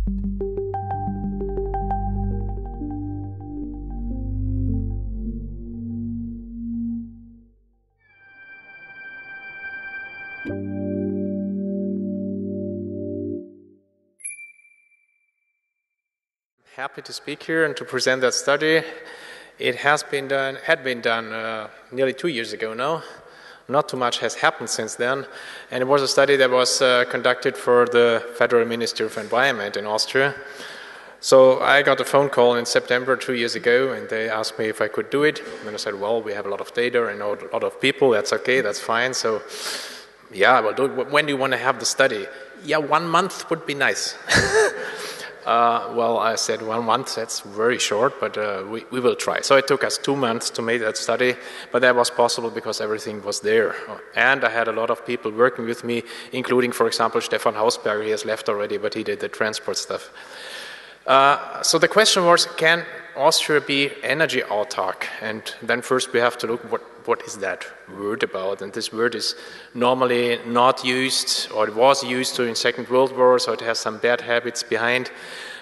Happy to speak here and to present that study. It had been done nearly 2 years ago now. Not too much has happened since then, and it was a study that was conducted for the Federal Ministry of Environment in Austria. So I got a phone call in September 2 years ago, and they asked me if I could do it. And I said, well, we have a lot of data and a lot of people, that's okay, that's fine. So yeah, I will do it. When do you want to have the study? Yeah, 1 month would be nice. Well, I said 1 month, that's very short, but we will try. So it took us 2 months to make that study, but that was possible because everything was there. And I had a lot of people working with me, including, for example, Stefan Hausberger. He has left already, but he did the transport stuff. So the question was, can Austria be energy autark? And then first we have to look what is that word about? And this word is normally not used, or it was used during the Second World War, so it has some bad habits behind.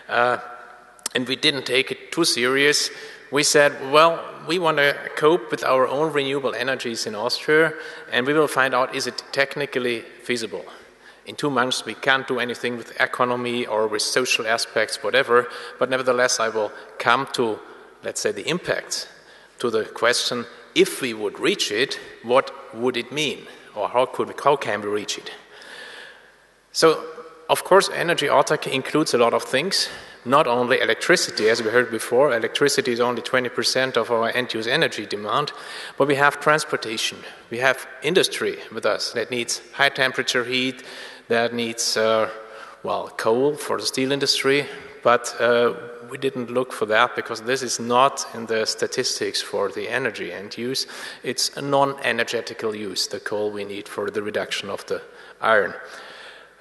And we didn't take it too serious. We said, well, we want to cope with our own renewable energies in Austria, and we will find out, is it technically feasible? In 2 months, we can't do anything with economy or with social aspects, whatever, but nevertheless, I will come to, let's say, the impacts, to the question, if we would reach it, what would it mean? Or how can we reach it? So, of course, energy autarky includes a lot of things, not only electricity, as we heard before. Electricity is only 20% of our end-use energy demand, but we have transportation, we have industry with us that needs high-temperature heat, that needs, well, coal for the steel industry, but we didn't look for that because this is not in the statistics for the energy end use. It's a non-energetical use, the coal we need for the reduction of the iron.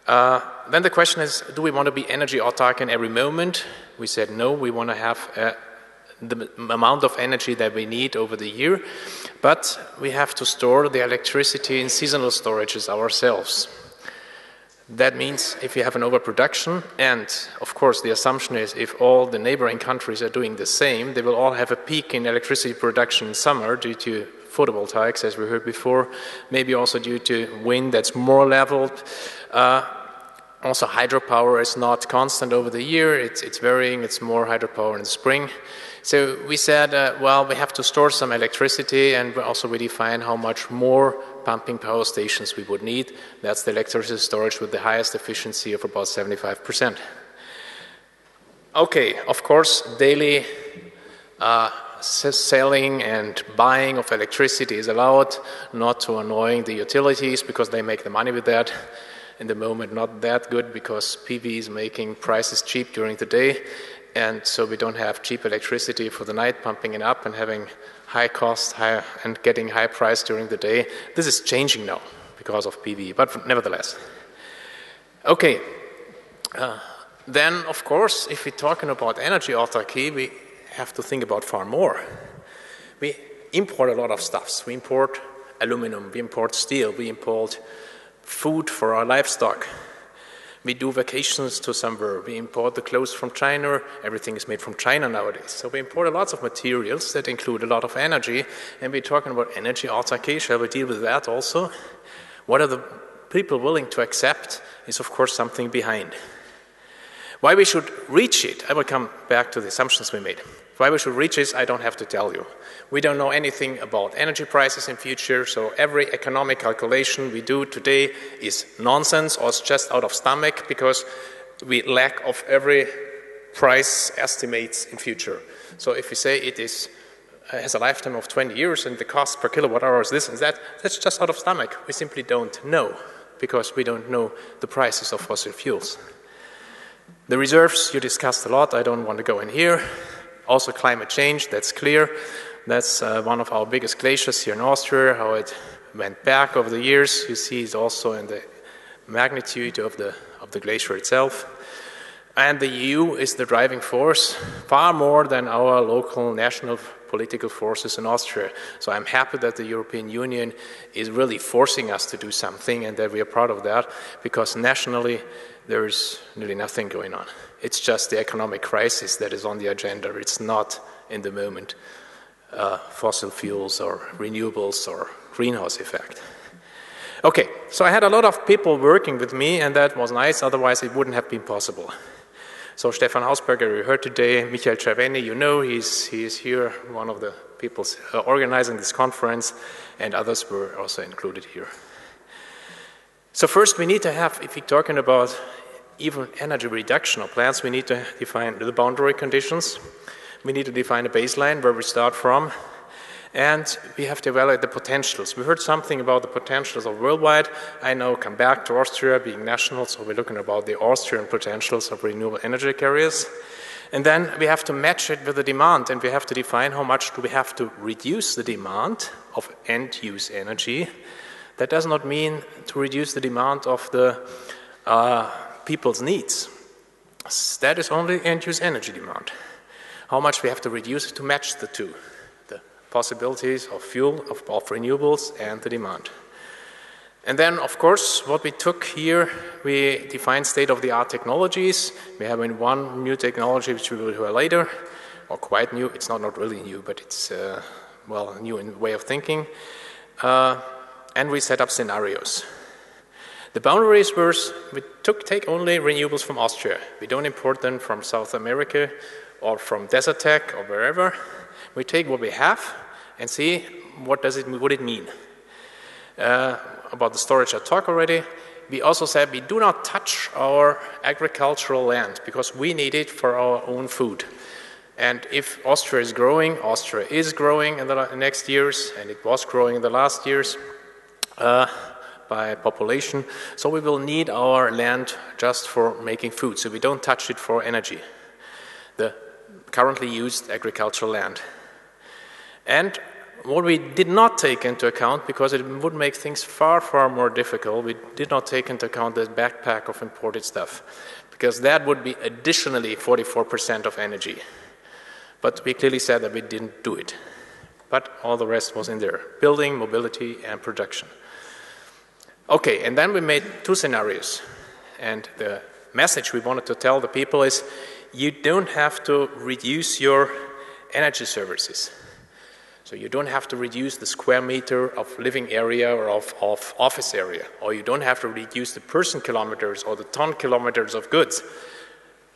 Then the question is, do we want to be energy autark in every moment? We said no, we want to have the amount of energy that we need over the year, but we have to store the electricity in seasonal storages ourselves. That means if you have an overproduction, and of course the assumption is if all the neighboring countries are doing the same, they will all have a peak in electricity production in summer due to photovoltaics, as we heard before, maybe also due to wind that's more leveled. Also hydropower is not constant over the year, it's varying, it's more hydropower in the spring. So we said, well, we have to store some electricity, and also we define how much more pumping power stations we would need. That's the electricity storage with the highest efficiency of about 75%. Okay, of course, daily selling and buying of electricity is allowed, not to annoying the utilities because they make the money with that. In the moment, not that good because PV is making prices cheap during the day. And so we don't have cheap electricity for the night, pumping it up and having high cost and getting high price during the day. This is changing now because of PV, but nevertheless. Okay, then of course, if we're talking about energy autarky, we have to think about far more. We import a lot of stuffs. We import aluminum, we import steel, we import food for our livestock. We do vacations to somewhere. We import the clothes from China. Everything is made from China nowadays. So we import lots of materials that include a lot of energy. And we're talking about energy autarky. Shall we deal with that also? What are the people willing to accept is, of course, something behind. Why we should reach it, I will come back to the assumptions we made. Why we should reach it, I don't have to tell you. We don't know anything about energy prices in future, so every economic calculation we do today is nonsense or it's just out of stomach because we lack of every price estimates in future. So if we say it has a lifetime of 20 years and the cost per kilowatt hour is this and that, that's just out of stomach. We simply don't know because we don't know the prices of fossil fuels. The reserves you discussed a lot, I don't want to go in here. Also climate change, that's clear. That's one of our biggest glaciers here in Austria, how it went back over the years. You see it also in the magnitude of the glacier itself. And the EU is the driving force, far more than our local national political forces in Austria. So I'm happy that the European Union is really forcing us to do something and that we are proud of that, because nationally there's nearly nothing going on. It's just the economic crisis that is on the agenda. It's not, in the moment, fossil fuels or renewables or greenhouse effect. Okay, so I had a lot of people working with me, and that was nice, otherwise it wouldn't have been possible. So Stefan Hausberger, we heard today, Michael Cerveni, you know, he's here, one of the people organizing this conference, and others were also included here. So first we need to have, if we're talking about even energy reduction of plants, we need to define the boundary conditions. We need to define a baseline where we start from, and we have to evaluate the potentials. We heard something about the potentials of worldwide. I now come back to Austria being national, so we're looking about the Austrian potentials of renewable energy carriers. And then we have to match it with the demand, and we have to define how much do we have to reduce the demand of end-use energy. That does not mean to reduce the demand of the people's needs. That is only end-use energy demand. How much we have to reduce to match the two, the possibilities of fuel, of renewables, and the demand. And then, of course, what we took here, we defined state-of-the-art technologies. We have one new technology, which we will hear later, or quite new. It's not really new, but it's, well, new in the way of thinking. And we set up scenarios. The boundaries were, we take only renewables from Austria. We don't import them from South America or from Desertec or wherever. We take what we have and see what it mean. About the storage I talked already. We also said we do not touch our agricultural land because we need it for our own food. And if Austria is growing in the next years, and it was growing in the last years by population, so we will need our land just for making food, so we don't touch it for energy, the currently used agricultural land. And what we did not take into account, because it would make things far, far more difficult, we did not take into account the backpack of imported stuff, because that would be additionally 44% of energy. But we clearly said that we didn't do it. But all the rest was in there, building, mobility, and production. Okay, and then we made two scenarios. And the message we wanted to tell the people is, you don't have to reduce your energy services. So you don't have to reduce the square meter of living area or of office area, or you don't have to reduce the person kilometers or the ton kilometers of goods.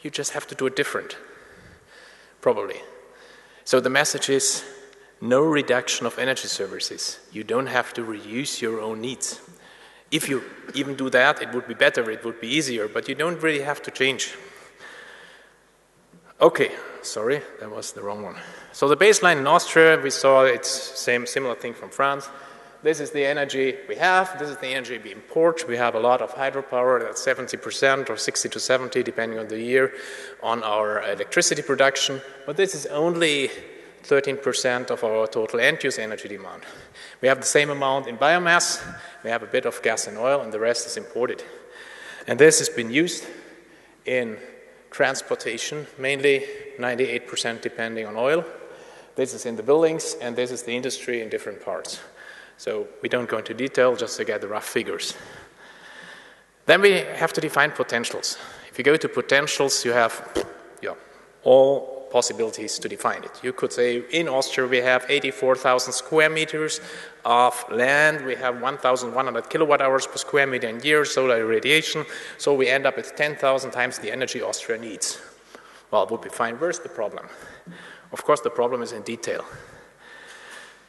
You just have to do it different, probably. So the message is no reduction of energy services. You don't have to reduce your own needs. If you even do that, it would be better, it would be easier, but you don't really have to change. Okay, sorry, that was the wrong one. So the baseline in Austria, we saw it's similar thing from France. This is the energy we have, this is the energy we import. We have a lot of hydropower, that's 70% or 60 to 70, depending on the year, on our electricity production. But this is only 13% of our total end-use energy demand. We have the same amount in biomass, we have a bit of gas and oil, and the rest is imported. And this has been used in transportation, mainly 98% depending on oil. This is in the buildings, and this is the industry in different parts. So we don't go into detail, just to get the rough figures. Then we have to define potentials. If you go to potentials, you have all possibilities to define it. You could say in Austria we have 84,000 square meters of land, we have 1,100 kilowatt hours per square meter in year, solar irradiation, so we end up at 10,000 times the energy Austria needs. Well, it would be fine. Where's the problem? Of course, the problem is in detail.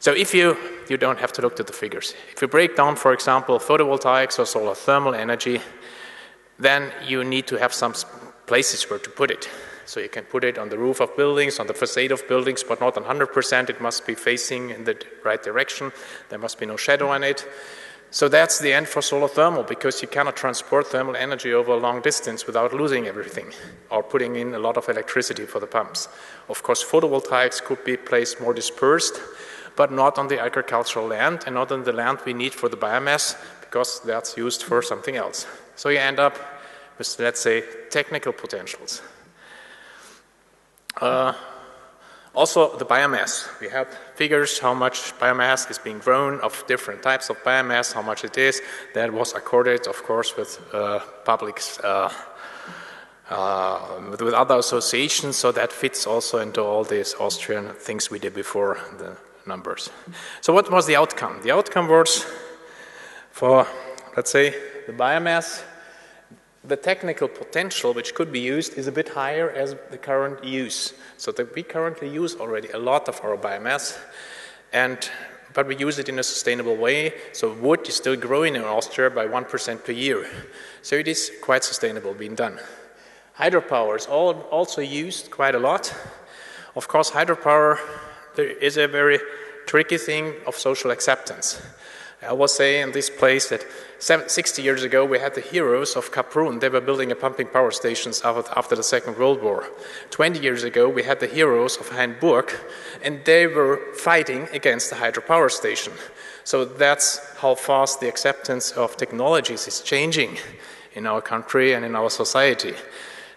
So if you don't have to look at the figures. If you break down, for example, photovoltaics or solar thermal energy, then you need to have some places where to put it. So you can put it on the roof of buildings, on the facade of buildings, but not 100%. It must be facing in the right direction. There must be no shadow on it. So that's the end for solar thermal, because you cannot transport thermal energy over a long distance without losing everything or putting in a lot of electricity for the pumps. Of course, photovoltaics could be placed more dispersed, but not on the agricultural land and not on the land we need for the biomass, because that's used for something else. So you end up with, let's say, technical potentials. Also, the biomass. We have figures how much biomass is being grown of different types of biomass, how much it is. That was accorded, of course, with with other associations, so that fits also into all these Austrian things we did before, the numbers. So what was the outcome? The outcome was for, let's say, the biomass, the technical potential which could be used is a bit higher as the current use. So that we currently use already a lot of our biomass, but we use it in a sustainable way. So wood is still growing in Austria by 1% per year. So it is quite sustainable being done. Hydropower is also used quite a lot. Of course, hydropower, there is a very tricky thing of social acceptance. I will say in this place that 60 years ago we had the heroes of Kaprun. They were building a pumping power stations after the Second World War. 20 years ago we had the heroes of Hainburg, and they were fighting against the hydropower station. So that's how fast the acceptance of technologies is changing in our country and in our society.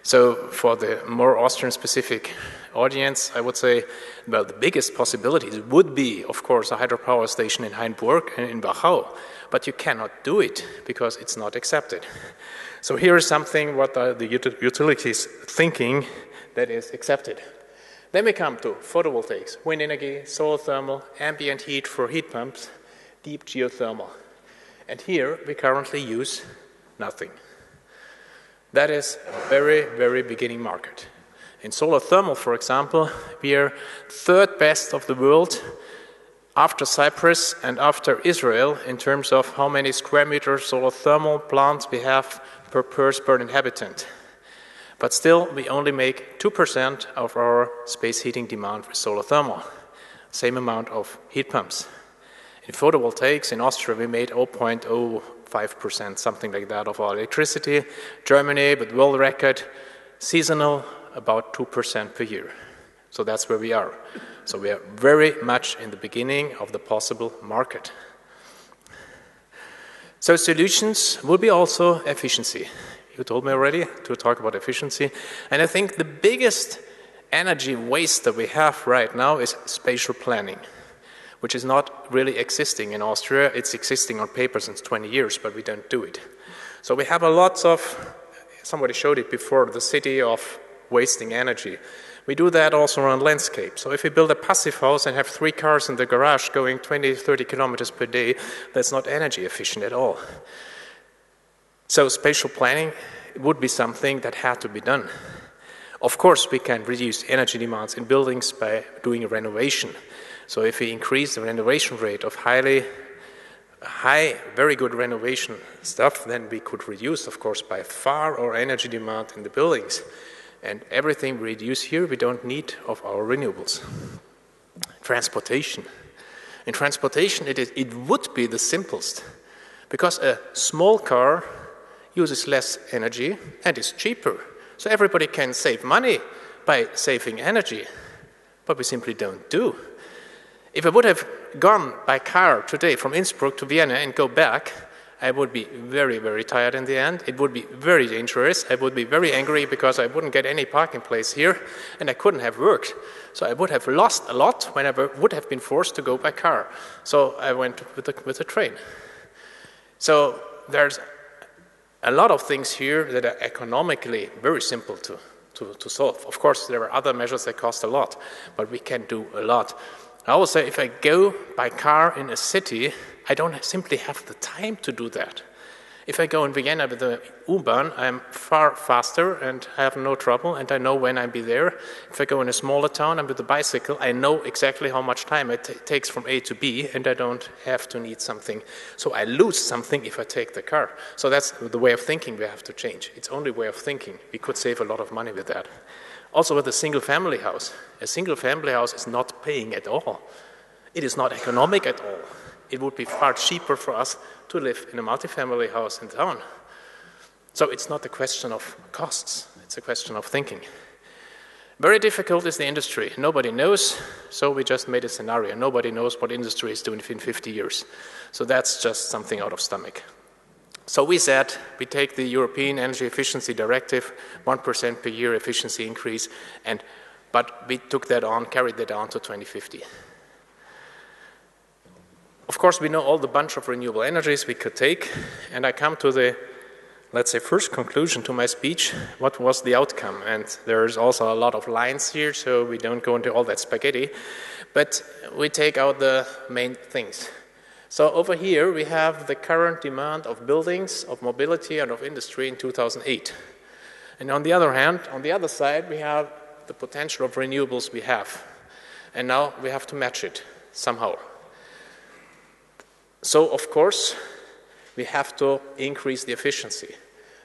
So for the more Austrian-specific audience, I would say, well, the biggest possibilities would be, of course, a hydropower station in Hainburg and in Wachau, but you cannot do it because it's not accepted. So here is something what the utilities thinking that is accepted. Then we come to photovoltaics, wind energy, solar thermal, ambient heat for heat pumps, deep geothermal. And here we currently use nothing. That is a very, very beginning market. In solar thermal, for example, we are third best of the world after Cyprus and after Israel in terms of how many square meters solar thermal plants we have per person per inhabitant. But still, we only make 2% of our space heating demand with solar thermal. Same amount of heat pumps. In photovoltaics, in Austria, we made 0.05%, something like that, of our electricity. Germany, with world record, seasonal, about 2% per year. So that's where we are. So we are very much in the beginning of the possible market. So solutions will be also efficiency. You told me already to talk about efficiency. And I think the biggest energy waste that we have right now is spatial planning, which is not really existing in Austria. It's existing on paper since 20 years, but we don't do it. So we have a lot of, somebody showed it before, the city of wasting energy. We do that also around landscape. So if we build a passive house and have 3 cars in the garage going 20, 30 kilometers per day, that's not energy efficient at all. So spatial planning would be something that had to be done. Of course, we can reduce energy demands in buildings by doing a renovation. So if we increase the renovation rate of very good renovation stuff, then we could reduce, of course, by far our energy demand in the buildings. And everything we reduce here, we don't need of our renewables. Transportation. In transportation, it would be the simplest, because a small car uses less energy and is cheaper. So everybody can save money by saving energy, but we simply don't do. If I would have gone by car today from Innsbruck to Vienna and go back, I would be very, very tired in the end. It would be very dangerous. I would be very angry because I wouldn't get any parking place here, and I couldn't have worked. So I would have lost a lot when I would have been forced to go by car. So I went with the train. So there's a lot of things here that are economically very simple to solve. Of course, there are other measures that cost a lot, but we can do a lot. I will say if I go by car in a city, I don't simply have the time to do that. If I go in Vienna with the U-Bahn, I'm far faster and I have no trouble, and I know when I'll be there. If I go in a smaller town and with a bicycle, I know exactly how much time it takes from A to B, and I don't have to need something. So I lose something if I take the car. So that's the way of thinking we have to change. It's only way of thinking. We could save a lot of money with that. Also with a single-family house. A single-family house is not paying at all. It is not economic at all. It would be far cheaper for us to live in a multi-family house in town. So it's not a question of costs, it's a question of thinking. Very difficult is the industry. Nobody knows, so we just made a scenario. Nobody knows what industry is doing in 50 years. So that's just something out of stomach. So we said we take the European Energy Efficiency Directive, 1% per year efficiency increase, and but we took that on, carried that on to 2050. Of course, we know all the bunch of renewable energies we could take, and I come to the, let's say, first conclusion to my speech. What was the outcome? And there's also a lot of lines here, so we don't go into all that spaghetti, but we take out the main things. So over here, we have the current demand of buildings, of mobility, and of industry in 2008. And on the other hand, on the other side, we have the potential of renewables we have. And now we have to match it somehow. So, of course, we have to increase the efficiency.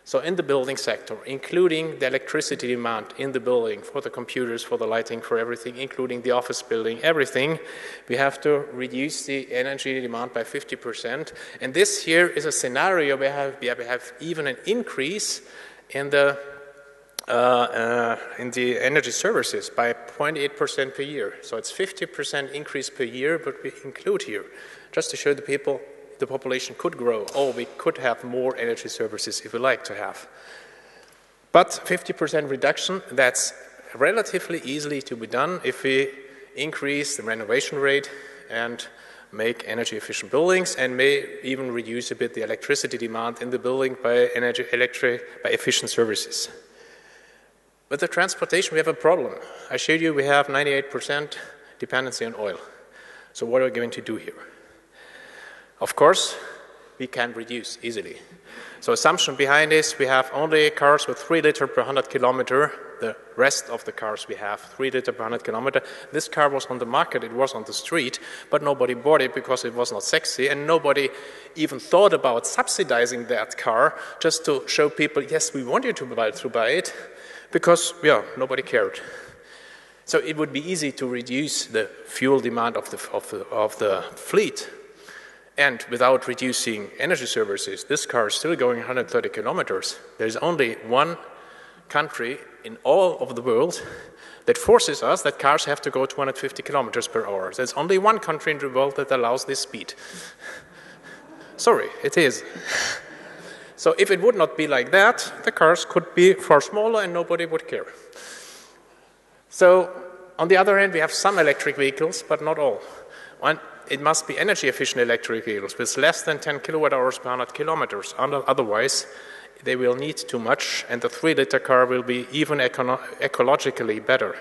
So in the building sector, including the electricity demand in the building for the computers, for the lighting, for everything, including the office building, everything, we have to reduce the energy demand by 50%. And this here is a scenario where we have even an increase in the energy services by 0.8% per year. So it's 50% increase per year, but we include here, just to show the people the population could grow, or we could have more energy services if we like to have. But 50% reduction, that's relatively easily to be done if we increase the renovation rate and make energy efficient buildings, and may even reduce a bit the electricity demand in the building by efficient services. With the transportation, we have a problem. I showed you we have 98% dependency on oil. So what are we going to do here? Of course, we can reduce easily. So assumption behind this, we have only cars with 3 liters per 100 kilometer. The rest of the cars we have 3 liters per 100 kilometer. This car was on the market, it was on the street, but nobody bought it because it was not sexy, and nobody even thought about subsidizing that car just to show people, yes, we want you to buy it, because, yeah, nobody cared. So it would be easy to reduce the fuel demand of the fleet. And without reducing energy services, this car is still going 130 kilometers. There's only one country in all of the world that forces us that cars have to go 250 kilometers per hour. There's only one country in the world that allows this speed. Sorry, it is. So if it would not be like that, the cars could be far smaller and nobody would care. So on the other hand, we have some electric vehicles, but not all. It must be energy efficient electric vehicles with less than 10 kilowatt hours per 100 kilometers. Otherwise, they will need too much, and the 3-liter car will be even ecologically better.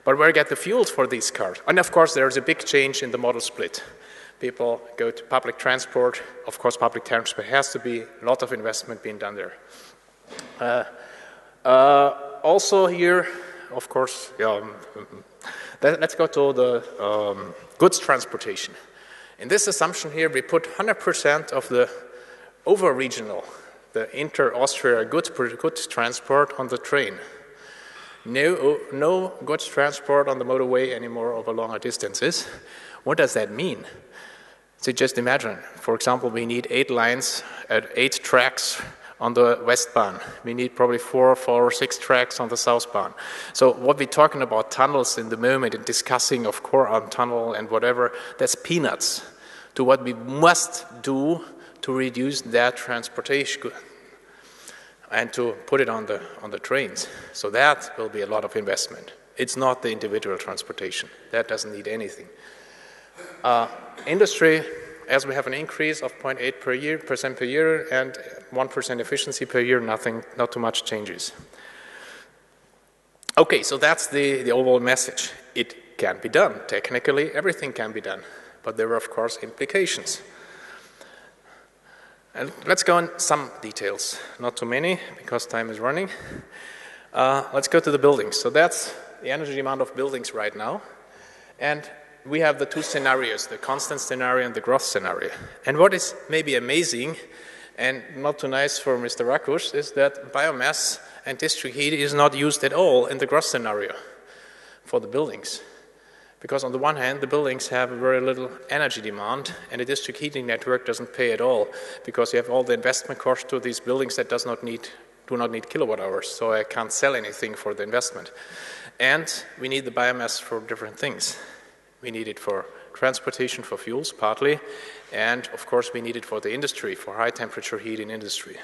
But where get the fuels for these cars? And of course, there's a big change in the model split. People go to public transport. Of course, public transport has to be a lot of investment being done there. Also here, of course, let's go to the goods transportation. In this assumption here, we put 100% of the over-regional, the inter-Austria goods transport on the train. No goods transport on the motorway anymore over longer distances. What does that mean? So just imagine, for example, we need 8 lines at 8 tracks on the Westbahn. We need probably 4 or 6 tracks on the Southbahn. So what we're talking about tunnels in the moment and discussing of core arm tunnel and whatever, that's peanuts to what we must do to reduce that transportation and to put it on the trains. So that will be a lot of investment. It's not the individual transportation. That doesn't need anything. Industry, as we have an increase of 0.8% per year and 1% efficiency per year, not too much changes. Okay, so that's the overall message. It can be done. Technically, everything can be done. But there are, of course, implications. And let's go in some details. Not too many, because time is running. Let's go to the buildings. So that's the energy demand of buildings right now. And we have the 2 scenarios, the constant scenario and the growth scenario. And what is maybe amazing and not too nice for Mr. Rakush is that biomass and district heat is not used at all in the growth scenario for the buildings. Because on the one hand, the buildings have very little energy demand, and the district heating network doesn't pay at all, because you have all the investment cost to these buildings that do not need kilowatt hours, so I can't sell anything for the investment. And we need the biomass for different things. We need it for transportation, for fuels, partly, and of course we need it for the industry, for high temperature heat in industry.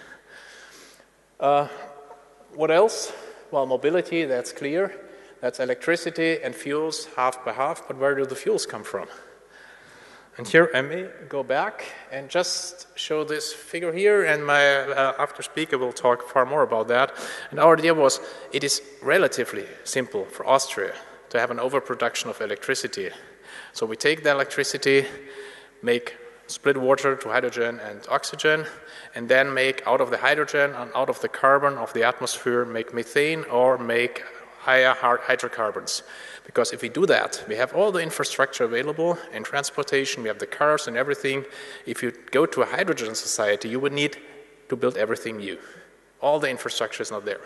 What else? Well, mobility, that's clear. That's electricity and fuels, half by half, but where do the fuels come from? And here I may go back and just show this figure here, and my after speaker will talk far more about that. And our idea was, it is relatively simple for Austria to have an overproduction of electricity. So we take the electricity, make split water to hydrogen and oxygen, and then make out of the hydrogen and out of the carbon of the atmosphere, make methane or make higher hydrocarbons. Because if we do that, we have all the infrastructure available in transportation, we have the cars and everything. If you go to a hydrogen society, you would need to build everything new. All the infrastructure is not there.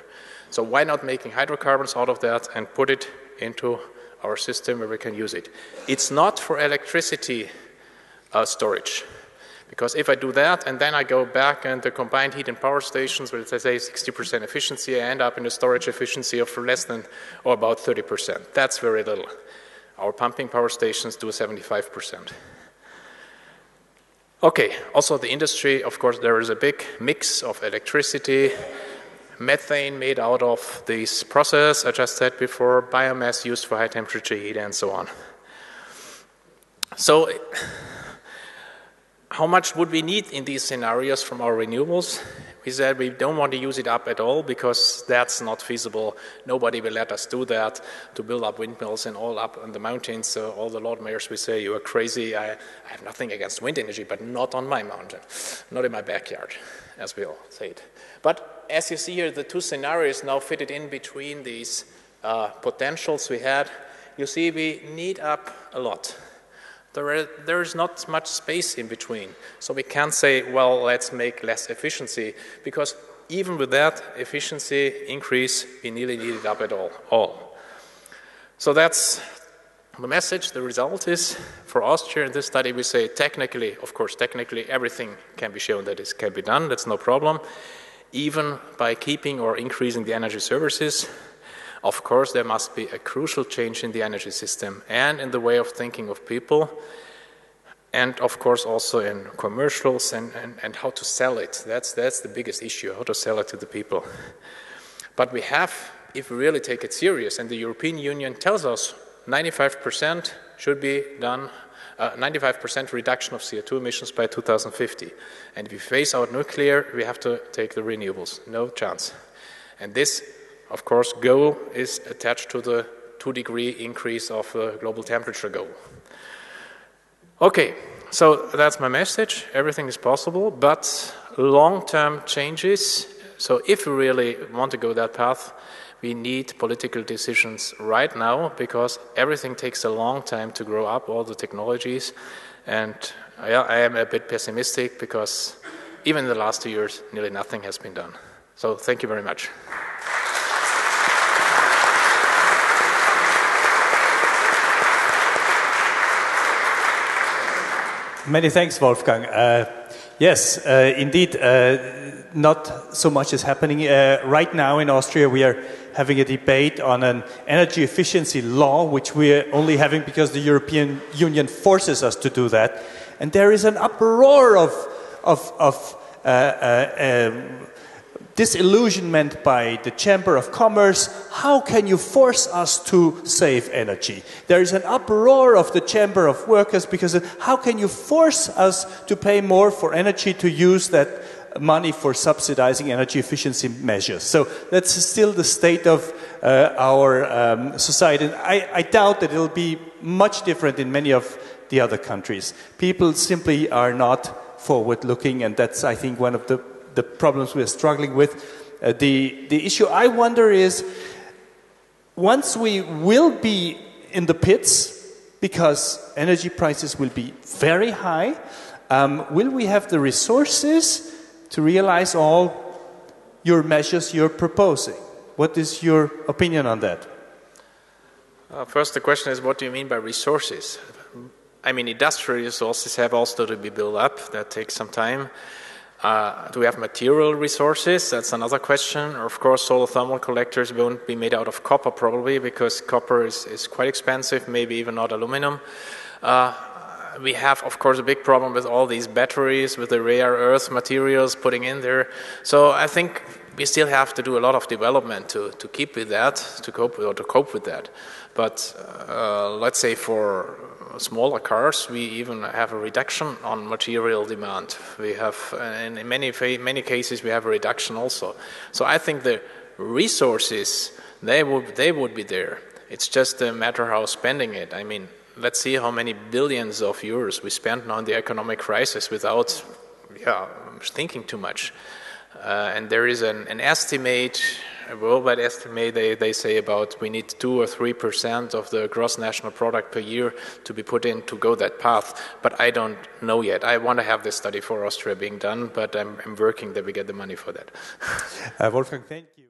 So why not making hydrocarbons out of that and put it into our system where we can use it? It's not for electricity storage. Because if I do that and then I go back and the combined heat and power stations, where they say 60% efficiency, I end up in a storage efficiency of less than or about 30%. That's very little. Our pumping power stations do 75%. Okay, also the industry, of course, there is a big mix of electricity, methane made out of this process, I just said before, biomass used for high temperature heat and so on. So, how much would we need in these scenarios from our renewables? We said we don't want to use it up at all because that's not feasible. Nobody will let us do that, to build up windmills and all up on the mountains. So all the Lord Mayors will say, you are crazy. I have nothing against wind energy, but not on my mountain, not in my backyard, as we all say it. But as you see here, the two scenarios now fitted in between these potentials we had. You see we need up a lot. There is not much space in between. So we can't say, well, let's make less efficiency, because even with that efficiency increase, we nearly need it up at all. So that's the message. The result is, for Austria in this study, we say technically, of course, technically everything can be shown that it can be done. That's no problem. Even by keeping or increasing the energy services, of course, there must be a crucial change in the energy system and in the way of thinking of people, and of course also in commercials and how to sell it. That's the biggest issue, how to sell it to the people. But we have, if we really take it serious, and the European Union tells us 95% should be done, 95% reduction of CO2 emissions by 2050. And if we phase out nuclear, we have to take the renewables. No chance. And this, of course, goal is attached to the 2-degree increase of the global temperature goal. Okay, so that's my message. Everything is possible, but long-term changes. So if we really want to go that path, we need political decisions right now, because everything takes a long time to grow up, all the technologies. And I am a bit pessimistic, because even in the last 2 years, nearly nothing has been done. So thank you very much. Many thanks, Wolfgang. Yes, indeed, not so much is happening. Right now in Austria, we are having a debate on an energy efficiency law, which we are only having because the European Union forces us to do that. And there is an uproar of disillusionment by the Chamber of Commerce. How can you force us to save energy? There is an uproar of the Chamber of Workers, because how can you force us to pay more for energy, to use that money for subsidizing energy efficiency measures? So that's still the state of our society. And I doubt that it will be much different in many of the other countries. People simply are not forward-looking, and that's, I think, one of the problems we're struggling with. The issue I wonder is, once we will be in the pits, because energy prices will be very high, will we have the resources to realize all your measures you're proposing? What is your opinion on that? First, the question is, what do you mean by resources? I mean, industrial resources have also to be built up. That takes some time. Do we have material resources? That's another question. Of course, solar thermal collectors won't be made out of copper, probably, because copper is quite expensive, maybe even not aluminum. We have, of course, a big problem with all these batteries, with the rare earth materials putting in there. So I think we still have to do a lot of development to keep with that, to cope with that. But let's say for smaller cars, we even have a reduction on material demand. We have, in many cases, we have a reduction also. So I think the resources, they would be there. It's just a matter how spending it. I mean, let's see how many billions of euros we spent on the economic crisis without thinking too much. And there is an estimate, a worldwide estimate, they say about we need 2 or 3% of the gross national product per year to be put in to go that path. But I don't know yet. I want to have this study for Austria being done, but I'm working that we get the money for that. Wolfgang, thank you.